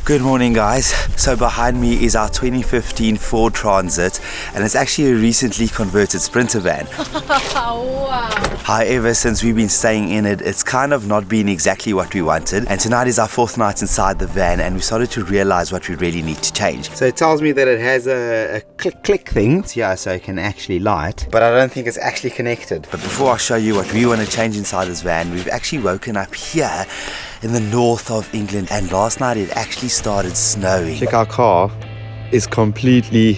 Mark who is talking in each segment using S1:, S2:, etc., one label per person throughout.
S1: Good morning, guys. So behind me is our 2015 Ford Transit, and it's actually a recently converted Sprinter van.
S2: Wow.
S1: However, since we've been staying in it, it's kind of not been exactly what we wanted, and tonight is our fourth night inside the van, and we started to realize what we really need to change. So it tells me that it has a click thing, yeah, so it can actually light, but I don't think it's actually connected. But before I show you what we want to change inside this van, we've actually woken up here in the north of England, and last night it actually started snowing. Check, our car is completely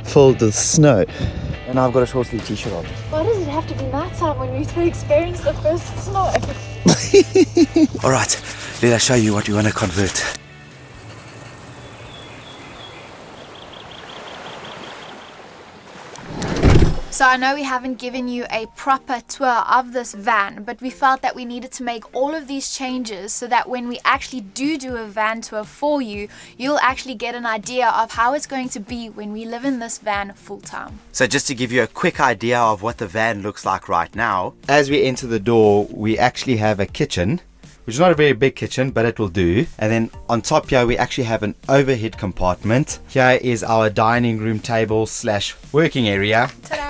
S1: filled with snow, and I've got a short sleeve t-shirt on.
S2: Why does it have to be nighttime when we experience the first snow?
S1: Alright, let us show you what we want to convert.
S2: So I know we haven't given you a proper tour of this van, but we felt that we needed to make all of these changes so that when we actually do a van tour for you, you'll actually get an idea of how it's going to be when we live in this van full time.
S1: So just to give you a quick idea of what the van looks like right now, as we enter the door, we actually have a kitchen, which is not a very big kitchen, but it will do. And then on top here, we actually have an overhead compartment. Here is our dining room table / working area.
S2: Ta-da!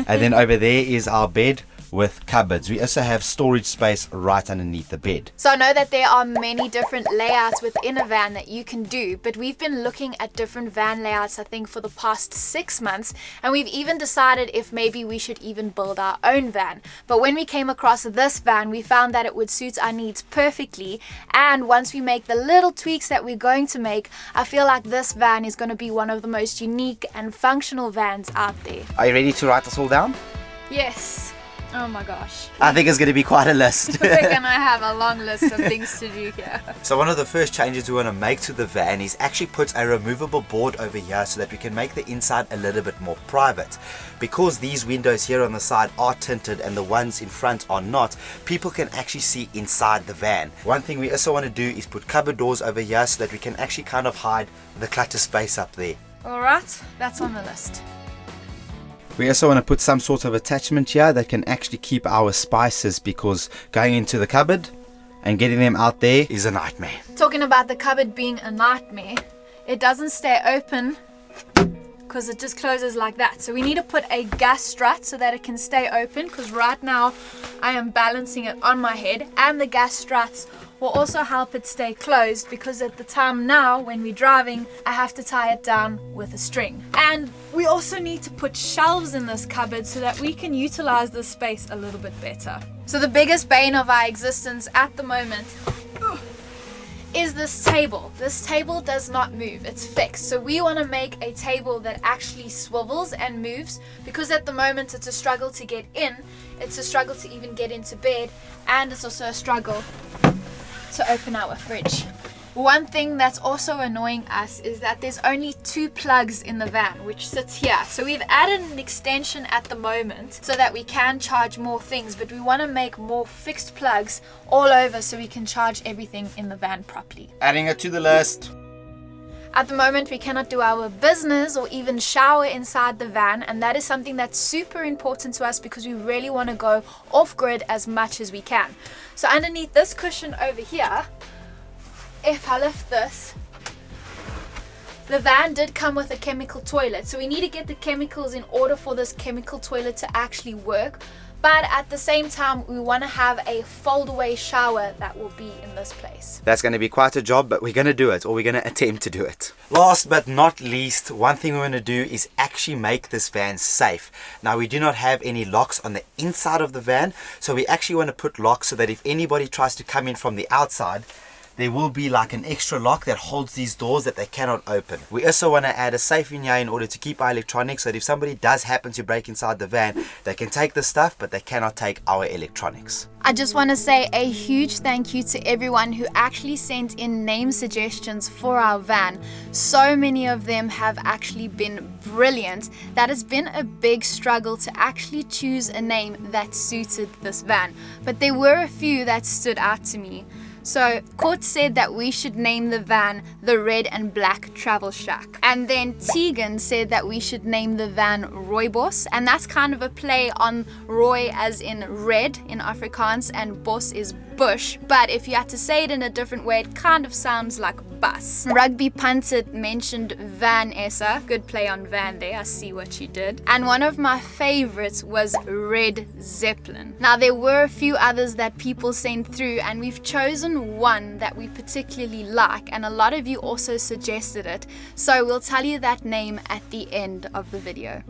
S1: And then over there is our bed with cupboards. We also have storage space right underneath the bed.
S2: So I know that there are many different layouts within a van that you can do, but we've been looking at different van layouts, I think, for the past 6 months, and we've even decided if maybe we should even build our own van. But when we came across this van, we found that it would suit our needs perfectly, and once we make the little tweaks that we're going to make, I feel like this van is going to be one of the most unique and functional vans out there.
S1: Are you ready to write this all down?
S2: Yes. Oh my gosh.
S1: I think it's going to be quite a list.
S2: We're gonna have a long list of things to do here.
S1: So one of the first changes we want to make to the van is actually put a removable board over here so that we can make the inside a little bit more private. Because these windows here on the side are tinted and the ones in front are not, people can actually see inside the van. One thing we also want to do is put cupboard doors over here so that we can actually kind of hide the clutter space up there.
S2: Alright, that's on the list.
S1: We also want to put some sort of attachment here that can actually keep our spices, because going into the cupboard and getting them out there is a nightmare.
S2: Talking about the cupboard being a nightmare, it doesn't stay open because it just closes like that. So we need to put a gas strut so that it can stay open, because right now I am balancing it on my head, and the gas struts will also help it stay closed, because at the time now when we're driving, I have to tie it down with a string. And we also need to put shelves in this cupboard so that we can utilize this space a little bit better. So the biggest bane of our existence at the moment is this table. This table does not move, it's fixed. So we want to make a table that actually swivels and moves, because at the moment it's a struggle to get in, it's a struggle to even get into bed, and it's also a struggle to open our fridge. One thing that's also annoying us is that there's only 2 plugs in the van, which sits here. So we've added an extension at the moment so that we can charge more things, but we want to make more fixed plugs all over so we can charge everything in the van properly.
S1: Adding it to the list.
S2: At the moment, we cannot do our business or even shower inside the van, and that is something that's super important to us because we really want to go off-grid as much as we can. So underneath this cushion over here, if I lift this, the van did come with a chemical toilet, so we need to get the chemicals in order for this chemical toilet to actually work. But at the same time, we want to have a fold-away shower that will be in this place.
S1: That's going to be quite a job, but we're going to do it, or we're going to attempt to do it. Last but not least, one thing we want to do is actually make this van safe. Now, we do not have any locks on the inside of the van, so we actually want to put locks so that if anybody tries to come in from the outside, there will be like an extra lock that holds these doors that they cannot open. We also want to add a safe in here in order to keep our electronics, so that if somebody does happen to break inside the van, they can take the stuff, but they cannot take our electronics.
S2: I just want to say a huge thank you to everyone who actually sent in name suggestions for our van. So many of them have actually been brilliant. That has been a big struggle to actually choose a name that suited this van, but there were a few that stood out to me. So Court said that we should name the van the Red and Black Travel Shack. And then Tegan said that we should name the van Rooibos, and that's kind of a play on Roy as in red in Afrikaans and bos is bush, but if you had to say it in a different way, it kind of sounds like bus. Rugby Punted mentioned Van Essa. Good play on Van there, I see what you did. And one of my favorites was Red Zeppelin. Now there were a few others that people sent through, and we've chosen one that we particularly like, and a lot of you also suggested it, so we'll tell you that name at the end of the video.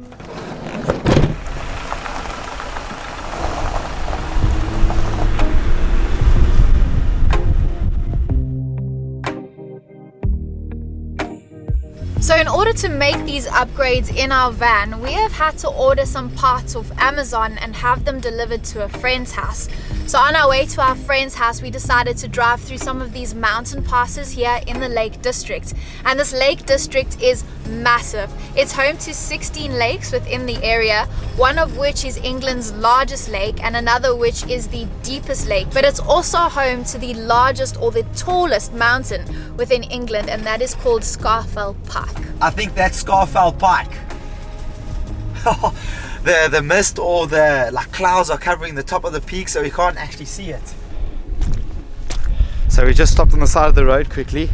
S2: So in order to make these upgrades in our van, we have had to order some parts off Amazon and have them delivered to a friend's house. So on our way to our friend's house, we decided to drive through some of these mountain passes here in the Lake District. And this Lake District is massive. It's home to 16 lakes within the area, one of which is England's largest lake and another which is the deepest lake. But it's also home to the largest or the tallest mountain within England, and that is called Scafell Pike.
S1: I think that's Scafell Pike. The mist or the clouds are covering the top of the peak, so we can't actually see it. So we just stopped on the side of the road quickly,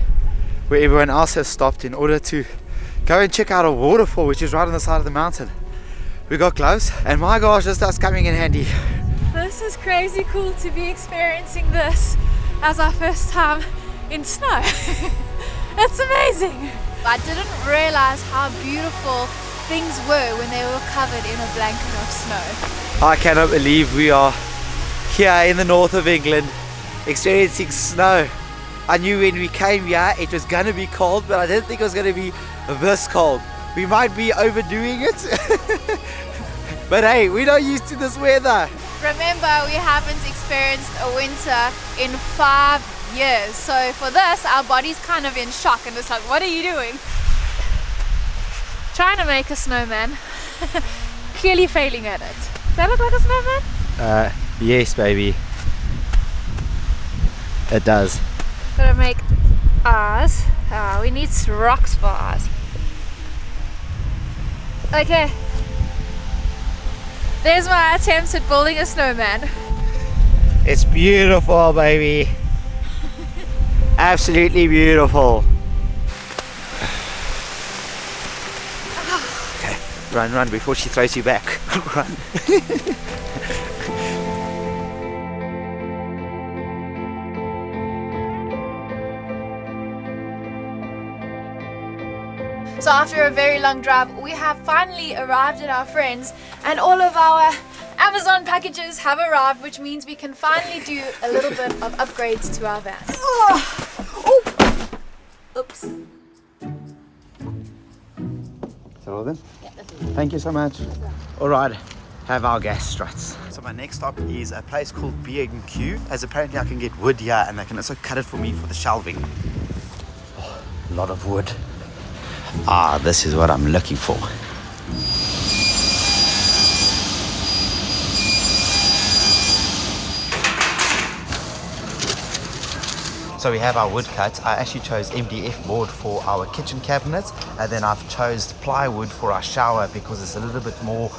S1: where everyone else has stopped, in order to go and check out a waterfall which is right on the side of the mountain. We got gloves, and my gosh, this stuff's coming in handy.
S2: This is crazy cool to be experiencing this as our first time in snow. It's amazing. I didn't realize how beautiful things were when they were covered in a blanket of snow.
S1: I cannot believe we are here in the north of England experiencing snow. I knew when we came here it was going to be cold, but I didn't think it was going to be this cold. We might be overdoing it, but hey, we're not used to this weather.
S2: Remember, we haven't experienced a winter in 5 years, so for this our body's kind of in shock and it's like, what are you doing? Trying to make a snowman. Clearly failing at it. Does that look like a snowman?
S1: Yes baby, it does.
S2: Gotta make ours. We need rocks for ours. Okay, there's my attempt at building a snowman.
S1: It's beautiful baby. Absolutely beautiful. Okay, run before she throws you back. Run.
S2: So after a very long drive, we have finally arrived at our friends, and all of our Amazon packages have arrived, which means we can finally do a little bit of upgrades to our van. Oh. Oops.
S1: Is that all then? Yeah, that's it. Thank you so much. Alright, have our gas struts. So my next stop is a place called B&Q, as apparently I can get wood here and they can also cut it for me for the shelving. Oh, a lot of wood. Ah, this is what I'm looking for. So we have our wood cut. I actually chose MDF board for our kitchen cabinets, and then I've chose plywood for our shower because it's a little bit more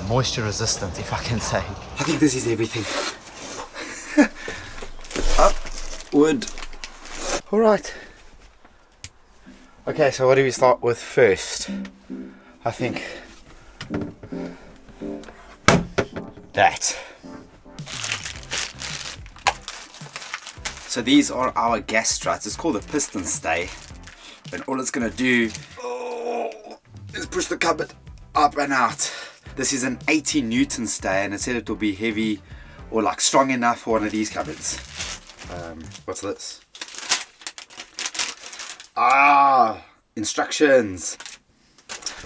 S1: moisture resistant, if I can say. I think this is everything. Up, wood. All right. Okay, so what do we start with first? I think that. So these are our gas struts. It's called a piston stay, and all it's gonna do is push the cupboard up and out. This is an 80 Newton stay, and it said it will be heavy or like strong enough for one of these cupboards. What's this? Instructions.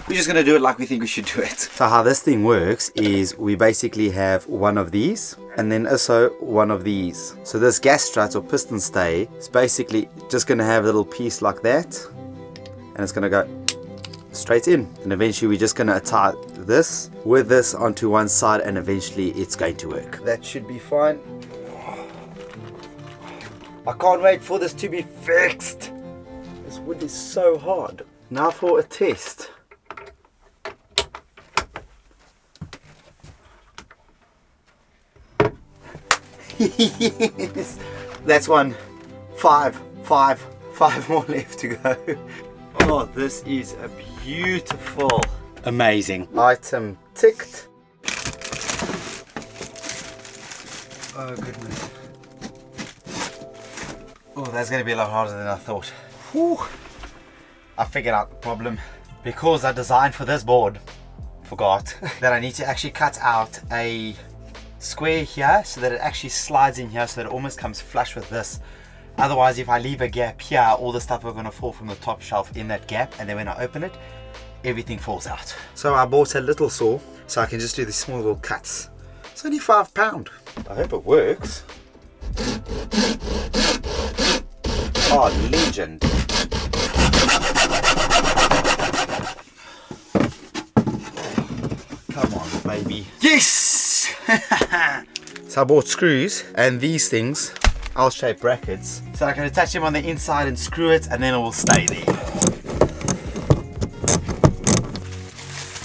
S1: We're just gonna do it like we think we should do it. So how this thing works is we basically have one of these and then also one of these. So this gas strut or piston stay is basically just gonna have a little piece like that, and it's gonna go straight in, and eventually we're just gonna tie this with this onto one side, and eventually it's going to work. That should be fine. I can't wait for this to be fixed. This wood is so hard. Now for a test. Yes. That's one. Five more left to go. Oh, this is a beautiful, amazing item ticked. Oh goodness. Oh, that's going to be a lot harder than I thought. Whew. I figured out the problem. Because I designed for this board, forgot that I need to actually cut out a square here so that it actually slides in here so that it almost comes flush with this. Otherwise, if I leave a gap here, all the stuff are going to fall from the top shelf in that gap, and then when I open it, everything falls out. So I bought a little saw so I can just do these small little cuts. It's only £5. I hope it works. Oh, legend. Come on, baby. Yes! So I bought screws and these things, L-shaped brackets, so I can attach them on the inside and screw it, and then it will stay there.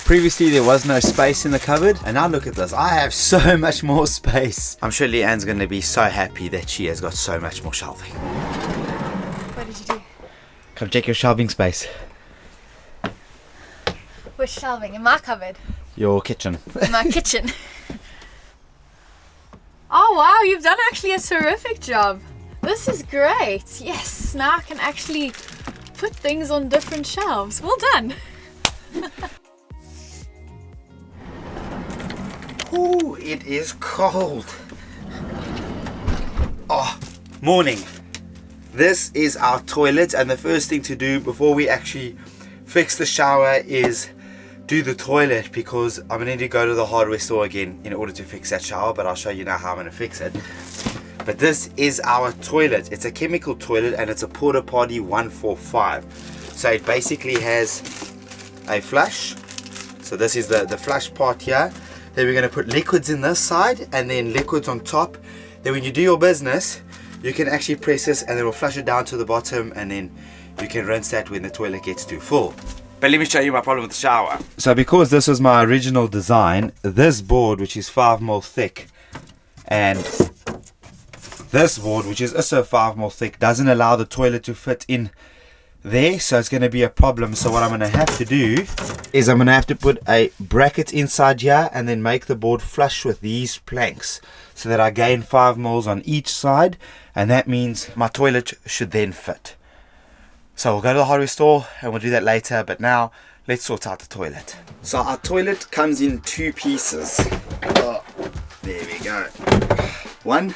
S1: Previously there was no space in the cupboard, and now look at this, I have so much more space. I'm sure Leanne's going to be so happy that she has got so much more shelving.
S2: What did you do?
S1: Come check your shelving space.
S2: Which shelving? In my cupboard?
S1: Your kitchen.
S2: In my kitchen. Oh wow, you've done actually a terrific job. This is great. Yes, now I can actually put things on different shelves. Well done.
S1: Ooh, it is cold. Oh, morning. This is our toilet, and the first thing to do before we actually fix the shower is do the toilet, because I'm going to need to go to the hardware store again in order to fix that shower, but I'll show you now how I'm going to fix it. But this is our toilet. It's a chemical toilet and it's a Porta Potty 145. So it basically has a flush. So this is the flush part here. Then we're going to put liquids in this side and then liquids on top. Then when you do your business, you can actually press this and it will flush it down to the bottom, and then you can rinse that when the toilet gets too full. But let me show you my problem with the shower. So because this was my original design, this board, which is 5mm thick, and this board, which is also 5mm thick, doesn't allow the toilet to fit in there, so it's going to be a problem. So what I'm going to have to do is I'm going to have to put a bracket inside here and then make the board flush with these planks so that I gain 5mm on each side, and that means my toilet should then fit. So we'll go to the hardware store and we'll do that later, but now let's sort out the toilet. So our toilet comes in two pieces. Oh, there we go. One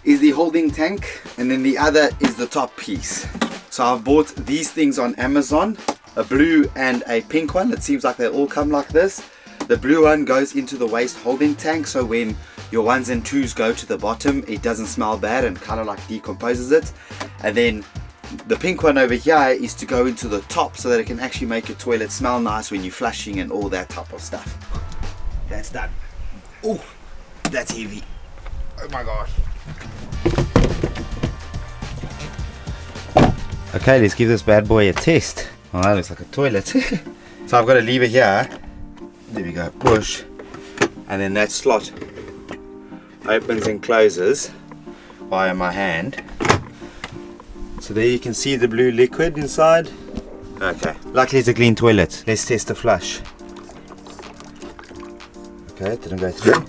S1: is the holding tank, and then the other is the top piece. So I've bought these things on Amazon, a blue and a pink one. It seems like they all come like this. The blue one goes into the waste holding tank, so when your ones and twos go to the bottom, it doesn't smell bad and kind of like decomposes it. And then the pink one over here is to go into the top so that it can actually make your toilet smell nice when you're flushing and all that type of stuff. That's done. Oh, that's heavy. Oh my gosh. Okay, let's give this bad boy a test. Oh, that looks like a toilet. So I've got a lever here. There we go, push. And then that slot opens and closes via my hand. So there you can see the blue liquid inside. Okay, luckily it's a clean toilet. Let's test the flush. Okay, it didn't go through.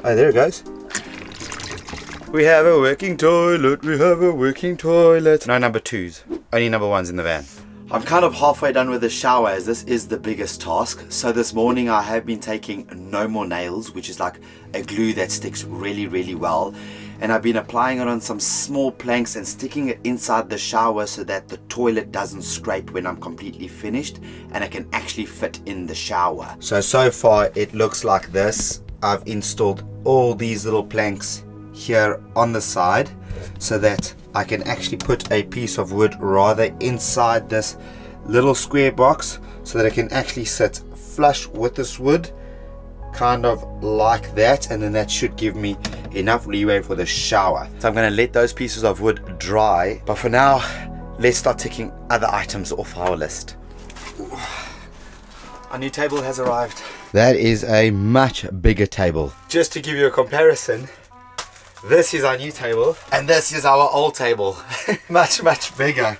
S1: Oh, there it goes. We have a working toilet, we have a working toilet. No number twos, only number ones in the van. I'm kind of halfway done with the shower, as this is the biggest task. So this morning I have been taking No More Nails, which is like a glue that sticks really, really well. And I've been applying it on some small planks and sticking it inside the shower so that the toilet doesn't scrape when I'm completely finished, and it can actually fit in the shower. So far it looks like this. I've installed all these little planks here on the side so that I can actually put a piece of wood rather inside this little square box so that it can actually sit flush with this wood, kind of like that, and then that should give me enough leeway for the shower. So I'm going to let those pieces of wood dry. But for now, let's start ticking other items off our list. Our new table has arrived. That is a much bigger table. Just to give you a comparison, this is our new table and this is our old table. much bigger.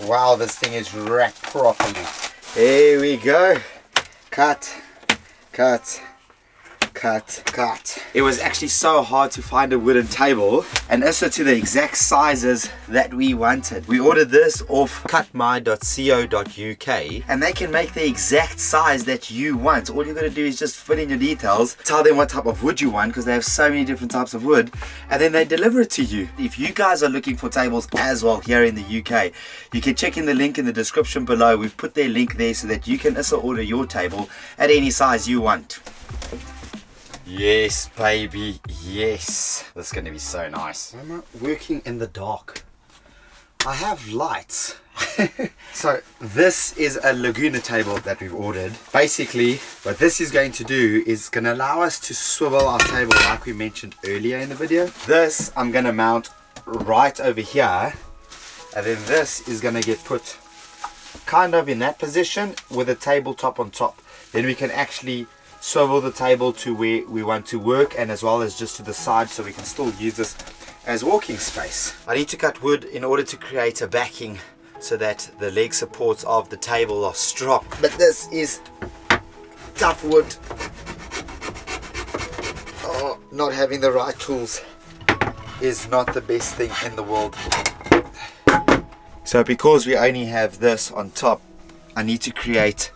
S1: Wow, this thing is wrapped properly. Here we go. Cut. It was actually so hard to find a wooden table and also to the exact sizes that we wanted. We ordered this off cutmy.co.uk and they can make the exact size that you want. All you got to do is just fill in your details, tell them what type of wood you want because they have so many different types of wood, and then they deliver it to you. If you guys are looking for tables as well here in the UK, you can check in the link in the description below. We've put their link there so that you can also order your table at any size you want. Yes, baby, yes. This is going to be so nice. I'm not working in the dark. I have lights. So this is a Laguna table that we've ordered. Basically, what this is going to do is going to allow us to swivel our table like we mentioned earlier in the video. This I'm going to mount right over here. And then this is going to get put kind of in that position with a tabletop on top. Then we can actually swivel the table to where we want to work, and as well as just to the side, so we can still use this as walking space. I need to cut wood in order to create a backing so that the leg supports of the table are strong. But this is tough wood. Oh, not having the right tools is not the best thing in the world. So because we only have this on top, I need to create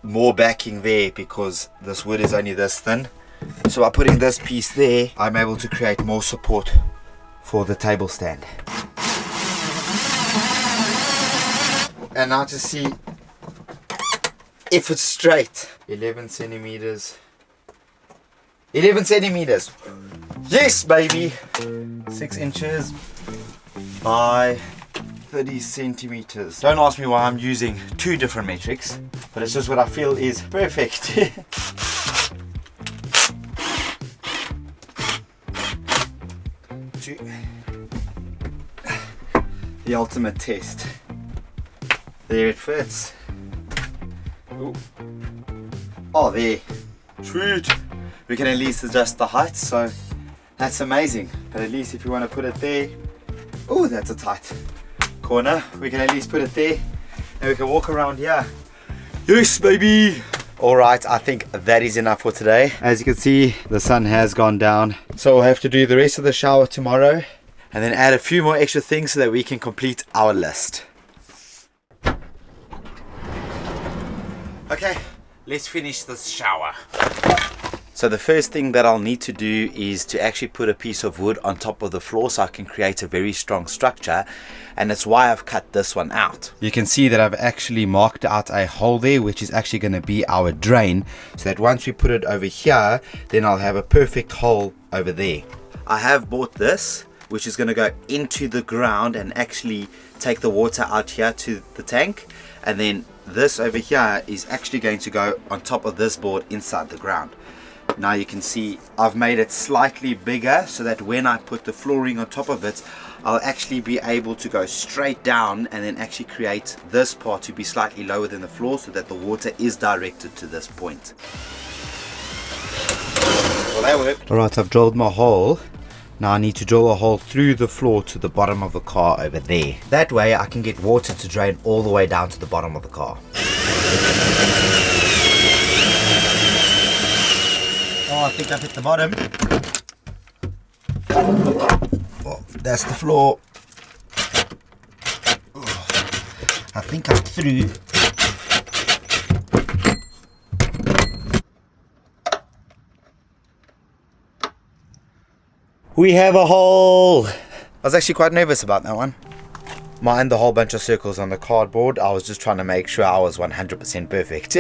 S1: more backing there because this wood is only this thin. So by putting this piece there, I'm able to create more support for the table stand. And now to see if it's straight. 11 centimeters. 11 centimeters. Yes, baby. 6 inches by 30 centimeters. Don't ask me why I'm using 2 different metrics, but it's just what I feel is perfect. The ultimate test. There it fits. Ooh. Oh, there. Sweet. We can at least adjust the height, so that's amazing. But at least if you want to put it there, oh, that's a tight corner. We can at least put it there and we can walk around here. Yes, baby. All right, I think that is enough for today. As you can see, the sun has gone down, so we'll have to do the rest of the shower tomorrow and then add a few more extra things so that we can complete our list. Okay, let's finish this shower. So the first thing that I'll need to do is to actually put a piece of wood on top of the floor so I can create a very strong structure, and that's why I've cut this one out. You can see that I've actually marked out a hole there, which is actually going to be our drain, so that once we put it over here, then I'll have a perfect hole over there. I have bought this, which is going to go into the ground and actually take the water out here to the tank, and then this over here is actually going to go on top of this board inside the ground. Now you can see I've made it slightly bigger so that when I put the flooring on top of it, I'll actually be able to go straight down and then actually create this part to be slightly lower than the floor so that the water is directed to this point. Well, that worked. Alright, I've drilled my hole. Now I need to drill a hole through the floor to the bottom of the car over there. That way I can get water to drain all the way down to the bottom of the car. Oh, I think I've hit the bottom. Oh, that's the floor. Oh, I think I'm through. We have a hole. I was actually quite nervous about that one. Mind the whole bunch of circles on the cardboard. I was just trying to make sure I was 100% perfect.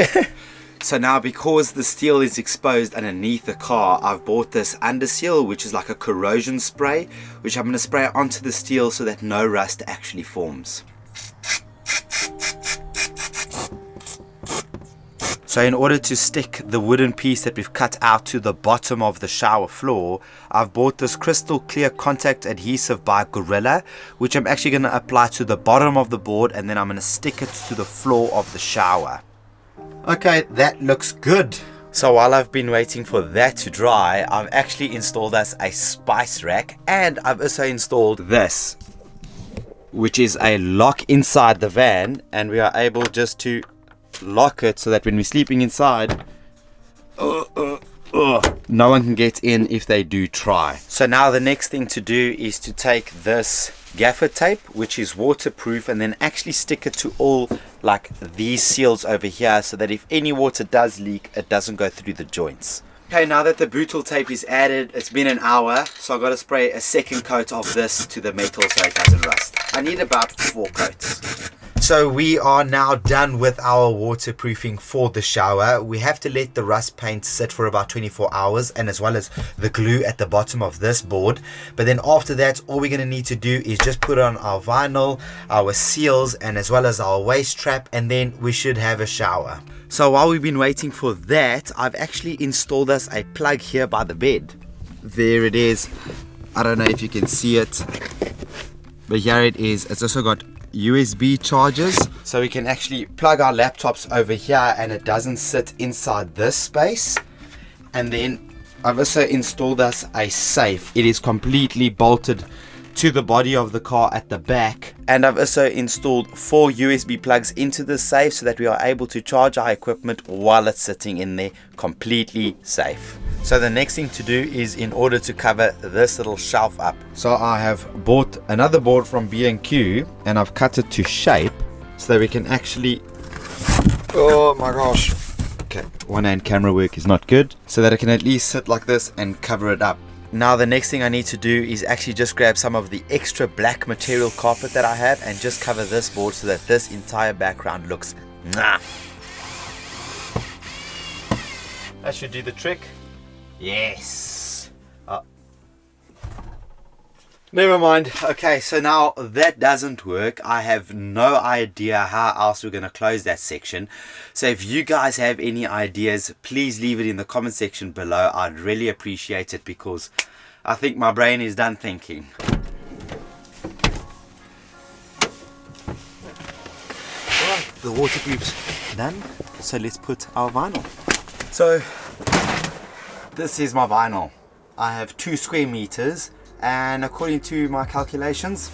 S1: So now, because the steel is exposed underneath the car, I've bought this Underseal, which is like a corrosion spray, which I'm going to spray onto the steel so that no rust actually forms. So in order to stick the wooden piece that we've cut out to the bottom of the shower floor, I've bought this crystal clear contact adhesive by Gorilla, which I'm actually going to apply to the bottom of the board, and then I'm going to stick it to the floor of the shower. Okay, that looks good. So while I've been waiting for that to dry, I've actually installed us a spice rack, and I've also installed this, which is a lock inside the van, and we are able just to lock it so that when we're sleeping inside, no one can get in if they do try. So now the next thing to do is to take this gaffer tape, which is waterproof, and then actually stick it to all like these seals over here, so that if any water does leak, it doesn't go through the joints. Okay, now that the butyl tape is added, it's been an hour, so I've got to spray a second coat of this to the metal so it doesn't rust. I need about 4 coats. So we are now done with our waterproofing for the shower. We have to let the rust paint sit for about 24 hours, and as well as the glue at the bottom of this board. But then after that, all we're going to need to do is just put on our vinyl, our seals, and as well as our waste trap, and then we should have a shower. So while we've been waiting for that, I've actually installed us a plug here by the bed. There it is. I don't know if you can see it, but here it is. It's also got USB chargers, so we can actually plug our laptops over here and it doesn't sit inside this space. And then I've also installed us a safe. It is completely bolted to the body of the car at the back, and I've also installed 4 USB plugs into the safe so that we are able to charge our equipment while it's sitting in there, completely safe. So the next thing to do is, in order to cover this little shelf up, so I have bought another board from B&Q and I've cut it to shape so that we can actually, oh my gosh, okay, one hand camera work is not good, so that it can at least sit like this and cover it up. Now the next thing I need to do is actually just grab some of the extra black material carpet that I have and just cover this board so that this entire background looks nah. That should do the trick. Yes. Never mind. Okay, so now that doesn't work. I have no idea how else we're going to close that section. So if you guys have any ideas, please leave it in the comment section below. I'd really appreciate it, because I think my brain is done thinking. Alright, the waterproof's done. So let's put our vinyl. So this is my vinyl. I have 2 square meters, and according to my calculations,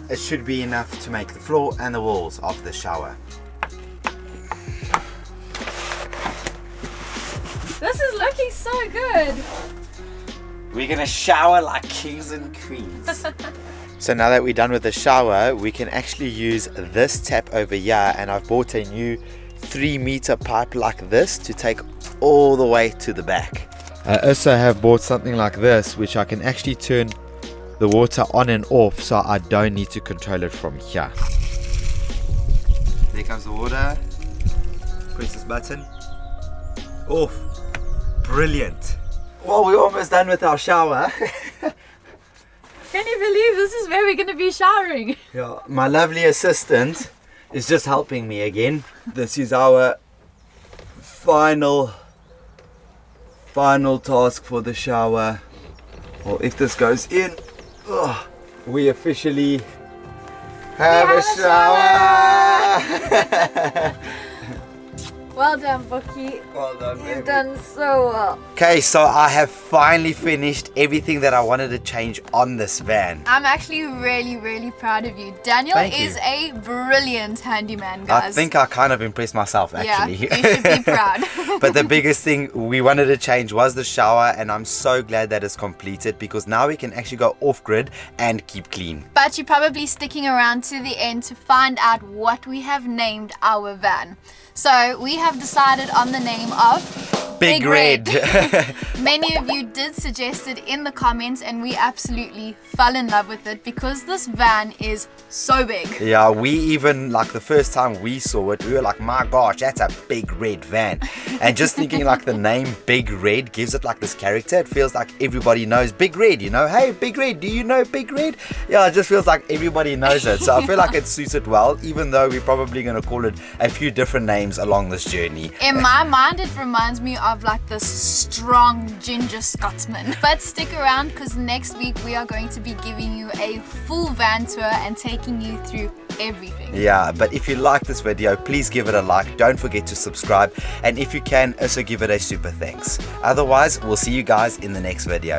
S1: it should be enough to make the floor and the walls of the shower.
S2: This is looking so good.
S1: We're gonna shower like kings and queens. So now that we're done with the shower, we can actually use this tap over here, and I've bought a new 3-meter pipe like this to take all the way to the back. I also have bought something like this, which I can actually turn the water on and off, so I don't need to control it from here. There comes the water. Press this button. Off. Brilliant. Well, we're almost done with our shower.
S2: Can you believe this is where we're going to be showering?
S1: Yeah, my lovely assistant is just helping me again. This is our final task for the shower. Well, if this goes in, we officially have a shower.
S2: Well done, Bookie.
S1: Well done, baby.
S2: You've done so well.
S1: Okay, so I have finally finished everything that I wanted to change on this van.
S2: I'm actually really proud of you. Daniel is a brilliant handyman, guys.
S1: I think I kind of impressed myself, actually.
S2: Yeah, you should be proud.
S1: But the biggest thing we wanted to change was the shower, and I'm so glad that it's completed, because now we can actually go off-grid and keep clean.
S2: But you're probably sticking around to the end to find out what we have named our van. So we have decided on the name of
S1: Big Red.
S2: Many of you did suggest it in the comments, and we absolutely fell in love with it because this van is so big.
S1: Yeah, we even, like, the first time we saw it, we were like, my gosh, that's a big red van. And just thinking like the name Big Red gives it like this character. It feels like everybody knows Big Red, you know? Hey, Big Red, do you know Big Red? Yeah, it just feels like everybody knows it. So I feel like it suits it well, even though we're probably going to call it a few different names along this journey. journey.
S2: In my mind, it reminds me of like this strong ginger Scotsman. But stick around because next week we are going to be giving you a full van tour and taking you through everything.
S1: Yeah, but if you like this video, please give it a like. Don't forget to subscribe. And if you can, also give it a super thanks. Otherwise, we'll see you guys in the next video.